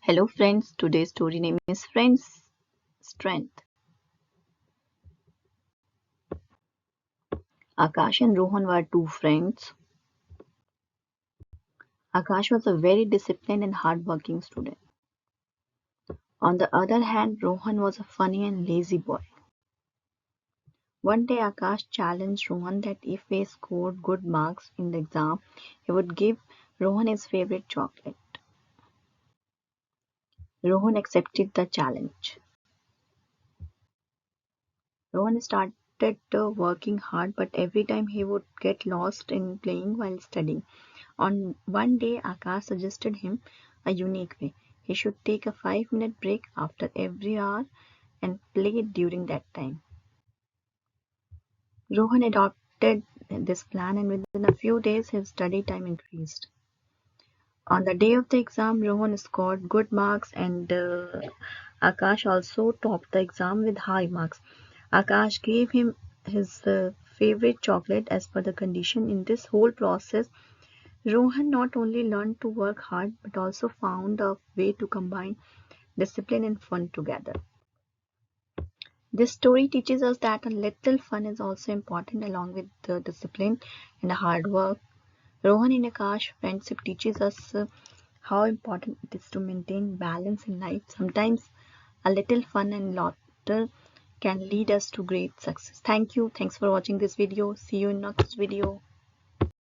Hello friends, today's story name is Friends Strength. Akash and Rohan were two friends. Akash was a very disciplined and hardworking student. On the other hand, Rohan was a funny and lazy boy. One day Akash challenged Rohan that if he scored good marks in the exam, he would give Rohan his favorite chocolate. Rohan accepted the challenge. Rohan started working hard, but every time he would get lost in playing while studying. On one day, Akash suggested him a unique way. He should take a 5-minute break after every hour and play during that time. Rohan adopted this plan, and within a few days, his study time increased. On the day of the exam, Rohan scored good marks, and Akash also topped the exam with high marks. Akash gave him his favorite chocolate as per the condition. In this whole process, Rohan not only learned to work hard but also found a way to combine discipline and fun together. This story teaches us that a little fun is also important along with the discipline and the hard work. Rohan and Akash friendship teaches us how important it is to maintain balance in life. Sometimes a little fun and laughter can lead us to great success. Thank you. Thanks for watching this video. See you in next video.